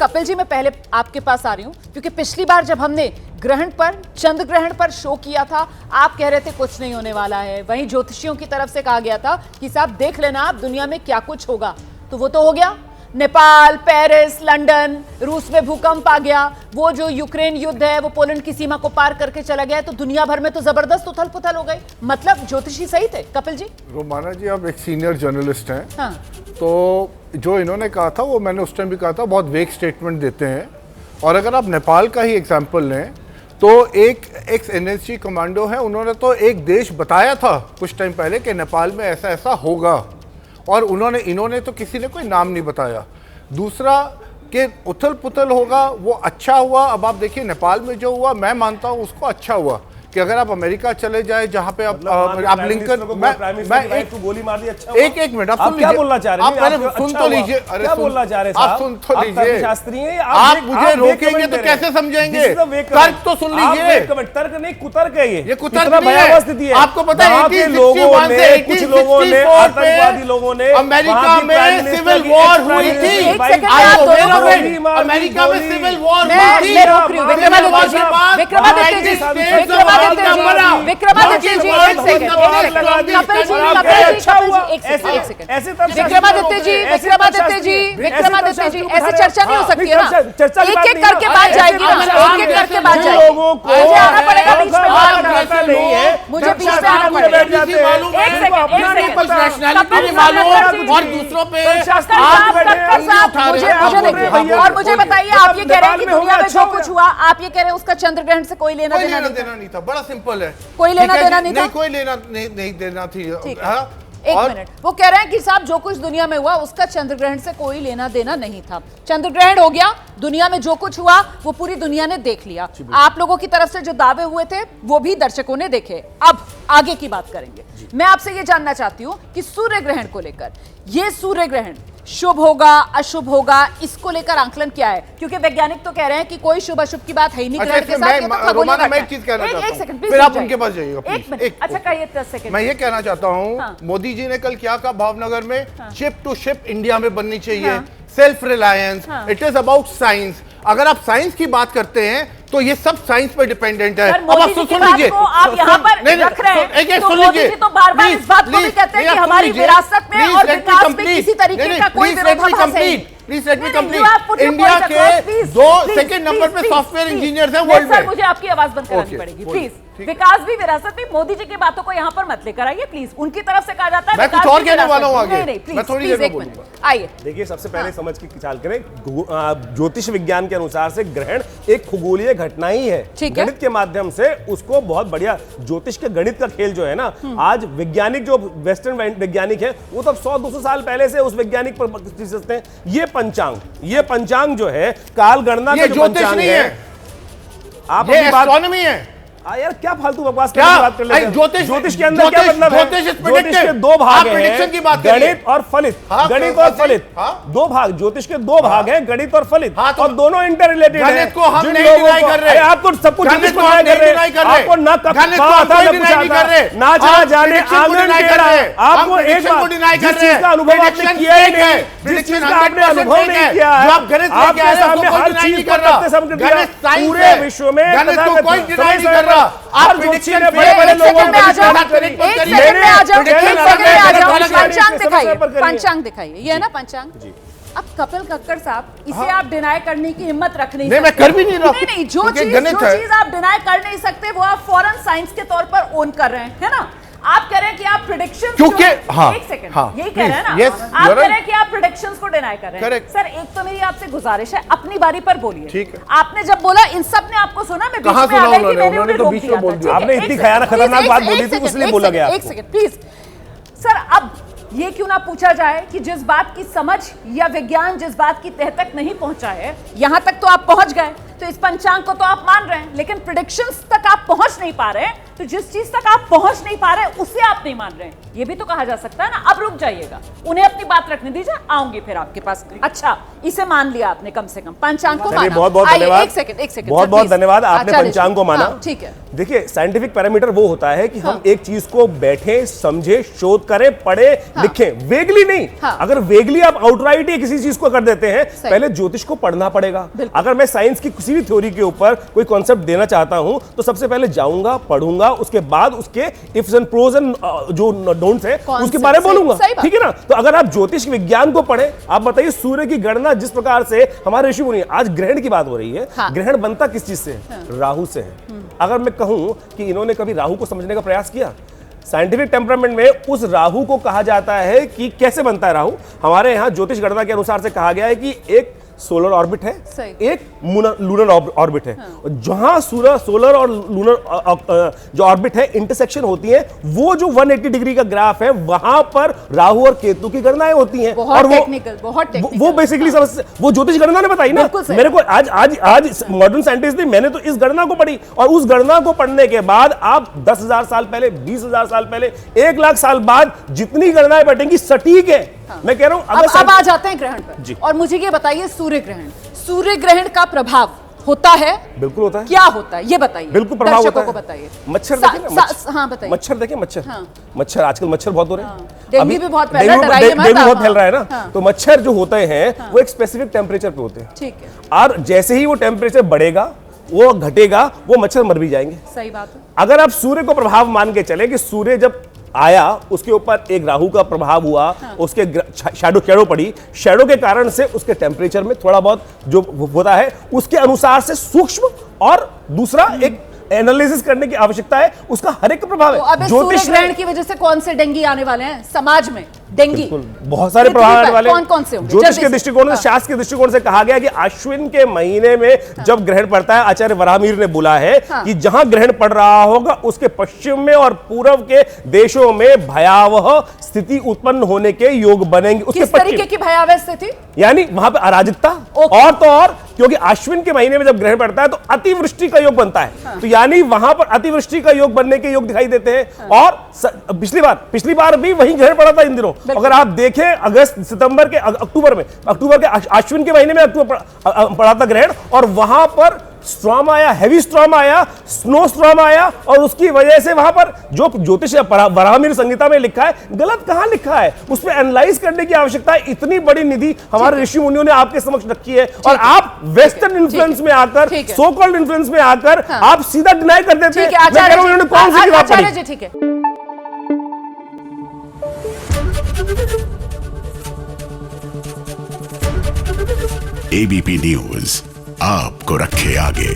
कपिल जी, मैं पहले आपके पास आ रही हूं क्योंकि पिछली बार जब हमने ग्रहण पर, चंद्र ग्रहण पर शो किया था, आप कह रहे थे कुछ नहीं होने वाला है। वहीं ज्योतिषियों की तरफ से कहा गया था कि साहब देख लेना आप, दुनिया में क्या कुछ होगा। तो वो तो हो गया। नेपाल, पेरिस, लंदन, रूस में भूकंप आ गया। वो जो यूक्रेन युद्ध है वो पोलैंड की सीमा को पार करके चला गया। तो दुनिया भर में तो जबरदस्त उथल पुथल हो गई। मतलब ज्योतिषी सही थे कपिल जी? रोमाना जी, आप एक सीनियर जर्नलिस्ट हैं। हाँ। तो जो इन्होंने कहा था वो मैंने उस टाइम भी कहा था, बहुत वेग स्टेटमेंट देते हैं। और अगर आप नेपाल का ही एग्जाम्पल लें तो एक एक्स एनएसजी कमांडो है, उन्होंने तो एक देश बताया था कुछ टाइम पहले कि नेपाल में ऐसा ऐसा होगा, और इन्होंने तो किसी ने कोई नाम नहीं बताया। दूसरा कि उथल पुथल होगा, वो अच्छा हुआ। अब आप देखिए नेपाल में जो हुआ, मैं मानता हूँ उसको अच्छा हुआ कि अगर आप अमेरिका चले जाए जहाँ पे आप लिंकन, मैं गोली मार दी, अच्छा एक मिनट, आप क्या बोलना चाह रहे हैं? आप पहले सुन तो लीजिए। अरे क्या बोलना चाह रहे हैं? आप सुन तो लीजिए। शास्त्री हैं आप मुझे रोकेंगे तो कैसे समझेंगे? तर्क तो सुन लीजिए। तर्क नहीं, कुतर्क है ये कुतर्क भयावह स्थिति है। आपको पता है कुछ लोगों ने, आतंकवादी लोगों ने अमेरिका में सिविल वॉर हुई थी। अमेरिका में सिविल वॉर हुई थी। विक्रमादित्य जी, ऐसे चर्चा नहीं हो सकती है ना। एक-एक करके बात जाएगी ना, एक-एक करके बात जाएगी। मुझे आना पड़ेगा बीच में, नहीं है मुझे बीच में आना पड़ेगा। एक सेकंड, और दूसरों पे और मुझे बताइए, आप ये कह रहे हैं कि दुनिया में जो कुछ हुआ, आप ये कह रहे हैं उसका चंद्र ग्रहण से कोई लेना देना नहीं था। बड़ा सिंपल है, कोई लेना देना नहीं था, कोई लेना नहीं देना थी। एक मिनट, वो कह रहे हैं कि साहब जो कुछ दुनिया में हुआ उसका चंद्र ग्रहण से कोई लेना देना नहीं था। चंद्र ग्रहण हो गया, दुनिया में जो कुछ हुआ वो पूरी दुनिया ने देख लिया। आप लोगों की तरफ से जो दावे हुए थे वो भी दर्शकों ने देखे। अब आगे की बात करेंगे। मैं आपसे ये जानना चाहती हूँ कि सूर्य ग्रहण को लेकर, ये सूर्य ग्रहण शुभ होगा अशुभ होगा, इसको लेकर आंकलन क्या है? क्योंकि वैज्ञानिक तो कह रहे हैं कि कोई शुभ अशुभ की बात है ही नहीं। मैं एक चीज कहना चाहता हूं, फिर आप उनके पास जाइएगा प्लीज। अच्छा कहिए, 10 सेकंड। मैं ये कहना चाहता हूं, मोदी जी ने कल क्या कहा भावनगर में, शिप टू शिप इंडिया में बननी चाहिए, self reliance, it is about science. अगर आप साइंस की बात करते हैं तो ये सब साइंस पर डिपेंडेंट है। अब आप सुन लीजिए, आप यहाँ पर रख रहे हैं, एक सुन लीजिए, तो बार-बार इस बात को भी कहते हैं कि हमारी विरासत में और विकास में किसी तरीके का कोई विरोधाभास है। Please let me complete. India के 2 सेकंड नंबर पे सॉफ्टवेयर इंजीनियर्स हैं वर्ल्ड में। मुझे आपकी आवाज बंद करानी पड़ेगी प्लीज। विकास भी विरासत भी, मोदी जी की बातों को यहाँ पर मत लेकर आइए प्लीज। उनकी तरफ से कहा जाता है मैं कुछ और कहने वाला हूँ आगे, मैं थोड़ी देर में बोलूंगा। आइए देखिए, सबसे पहले समझ की चाल करें, ज्योतिष विज्ञान के अनुसार से ग्रहण एक खगोलीय घटना ही है। गणित के माध्यम से उसको बहुत बढ़िया, ज्योतिष के गणित का खेल जो है ना, आज वैज्ञानिक जो वेस्टर्न वैज्ञानिक है वो तो 100-200 साल पहले से उस वैज्ञानिक पर सकते हैं। ये पंचांग जो है, काल गणना का जो पंचांग है, आप ये एस्ट्रोनॉमी है यार। क्या फालतू बकवास की बात कर रहे हैं? ज्योतिष के अंदर क्या मतलब है? ज्योतिष के 2 भाग हैं, गणित और फलित। गणित और फलित 2 भाग, ज्योतिष के 2 भाग हैं, गणित और फलित, और दोनों इंटर रिलेटेड हैं। गणित को हम नहीं डिनाई कर रहे, आपको सब कुछ डिनाई कर रहे हैं। आपको ना गणित को हम डिनाई कर रहे, ना जाना जाने आंगन टेढ़ा है। आपको एक बात, जिस चीज का अनुभव आपने किया ही नहीं, जिस चीज का आपने अनुभव नहीं किया है, आपके सामने हर चीज को करते समझ पूरे विश्व में गणित को कोई डिनाई नहीं कर रहा। आप प्रेडिक्शन में बड़े-बड़े लोगों को पंचांग दिखाइए। ये है ना पंचांग। अब कपिल कक्कड़ साहब, इसे आप डिनाई करने की हिम्मत रख नहीं सकते। मैं कर भी नहीं रहा। नहीं, जो चीज आप डिनाई कर नहीं सकते वो आप फॉरेन साइंस के तौर पर ओन कर रहे हैं, है ना? आप कह रहे हैं कि आप प्रेडिक्शन, क्योंकि एक सेकंड, यही कह रहे हैं ना आप? कह रहे हैं कि आप प्रेडिक्शंस को डिनाई कर रहे हैं। सर, एक तो मेरी आपसे गुजारिश है, अपनी बारी पर बोलिए। ठीक है। आपने जब बोला, इन सब ने आपको सुना, मैं बीच में आ गई कि मैंने उन्हें रोक दिया था। आपने इतनी खतरनाक बात बोली थी, इसलिए बोला गया। एक सेकंड प्लीज सर। अब ये क्यों ना पूछा जाए कि जिस बात की समझ या विज्ञान जिस बात की तह तक नहीं पहुंचा है, यहां तक तो आप पहुंच गए, तो इस पंचांग को तो आप मान रहे हैं, लेकिन प्रेडिक्शंस तक आप पहुंच नहीं पा रहे हैं। तो जिस चीज तक आप पहुंच नहीं पा रहे हैं उसे आप नहीं मान रहे हैं, ये भी तो कहा जा सकता है ना। अब रुक जाइएगा, उन्हें अपनी बात रखने दीजिए, आऊंगी फिर आपके पास। अच्छा, इसे मान लिया आपने, कम से कम पंचांग को माना। बहुत बहुत धन्यवाद, एक सेकंड, बहुत बहुत धन्यवाद, आपने पंचांग को माना। ठीक है, देखिए साइंटिफिक पैरामीटर वो होता है कि हम एक चीज को बैठे, समझे, शोध करें, पढ़े, लिखें, वेगली नहीं। अगर वेगली आप आउटराइट ही किसी चीज को कर देते हैं, पहले ज्योतिष को पढ़ना पड़ेगा। अगर मैं साइंस की किसी भी थ्योरी के ऊपर कोई कॉन्सेप्ट देना चाहता हूं तो सबसे पहले जाऊंगा, पढ़ूंगा, उसके बाद उसके इफ्स एंड प्रोज एंड जो डोंट्स है उसके बारे में बोलूंगा, ठीक है ना। तो अगर आप ज्योतिष विज्ञान को पढ़े, आप बताइए सूर्य की गणना जिस प्रकार से हमारे ऋषि मुनि, आज ग्रहण की बात हो रही है, ग्रहण बनता किस चीज से है? राहु से है। अगर मैं कहूं कि इन्होंने कभी राहु को समझने का प्रयास किया, साइंटिफिक टेम्परामेंट में उस राहु को कहा जाता है कि कैसे बनता है राहु। हमारे यहां ज्योतिष गणना के अनुसार से कहा गया है कि एक सोलर ऑर्बिट है, एक लूनर ऑर्बिट है। जहां सोलर और लूनर जो ऑर्बिट है इंटरसेक्शन होती है, वो जो 180 डिग्री का ग्राफ है, वहां पर राहु और केतु की गणनाएं होती हैं। और वो बेसिकली वो ज्योतिष गणना ने बताई ना मेरे को। आज मॉडर्न साइंटिस्ट ने, मैंने तो इस गणना को पढ़ी, और उस गणना को पढ़ने के बाद आप 10,000 साल पहले, 20,000 साल पहले, 1 लाख साल बाद जितनी गणनाएं बैठेंगी सटीक है। मैं कह रहा हूं अब आ जाते हैं ग्रहण पर। और मुझे ये बताइए, सूर्य ग्रहण का प्रभाव होता है? बिल्कुल होता है। क्या होता है ये बताइए, बिल्कुल प्रभाव होता है। बताइए। मच्छर देखें ना, हाँ बताइए। मच्छर देखें, मच्छर आजकल मच्छर बहुत हो रहे हैं। डेंगू भी बहुत फैल रहा है ना। तो मच्छर जो होते हैं वो एक स्पेसिफिक टेम्परेचर पे होते हैं, ठीक है। और जैसे ही वो टेम्परेचर बढ़ेगा, वो घटेगा, वो मच्छर मर भी जाएंगे। सही बात है। अगर आप सूर्य को प्रभाव मान के चले कि सूर्य जब आया, उसके ऊपर एक राहु का प्रभाव हुआ, उसके शैडो पड़ी, शैडो के कारण से उसके टेम्परेचर में थोड़ा बहुत जो होता है उसके अनुसार से सूक्ष्म, और दूसरा एक एनालिसिस करने की आवश्यकता है, उसका हर एक प्रभाव है। तो ज्योतिष ग्रहण की वजह से कौन से डेंगी आने वाले हैं समाज में? डेंगी बहुत सारे प्रभाव आने वाले। कौन से होंगे? ज्योतिष के दृष्टिकोण से, शास्त्र के दृष्टिकोण से कहा गया कि अश्विन के महीने में जब ग्रहण पड़ता है, आचार्य वराहमिहिर ने बोला है कि जहां ग्रहण पड़ रहा होगा उसके पश्चिम में और पूर्व के देशों में भयावह स्थिति उत्पन्न होने के योग बनेंगे। किस तरीके की भयावह स्थिति? यानी वहां पर अराजकता, और तो और क्योंकि अश्विन के महीने में जब ग्रहण पड़ता है तो अतिवृष्टि का योग बनता है। तो यानी वहां पर अतिवृष्टि का योग बनने के योग दिखाई देते हैं। और पिछली बार भी वही ग्रहण पड़ा था इन दिनों। अगर आप देखें अगस्त, सितंबर के, अक्टूबर के अश्विन के महीने में अक्टूबर पड़ा था ग्रहण, और वहां पर स्ट्रॉम आया, हेवी स्ट्रॉम आया, स्नो स्ट्रॉम आया, और उसकी वजह से वहां पर जो ज्योतिष वराहमिहिर संहिता में लिखा है, गलत कहां लिखा है, उस पर एनालाइज करने की आवश्यकता है। इतनी बड़ी निधि हमारे ऋषि मुनियों ने आपके समक्ष रखी है, और आप वेस्टर्न इन्फ्लुएंस में आकर, सो कॉल्ड इन्फ्लुएंस में आकर आप सीधा डिनाई कर देते हैं। मैं कह रहा हूं, इन्होंने कौन सी किताब पढ़ी? ठीक है। एबीपी न्यूज आपको रखे आगे।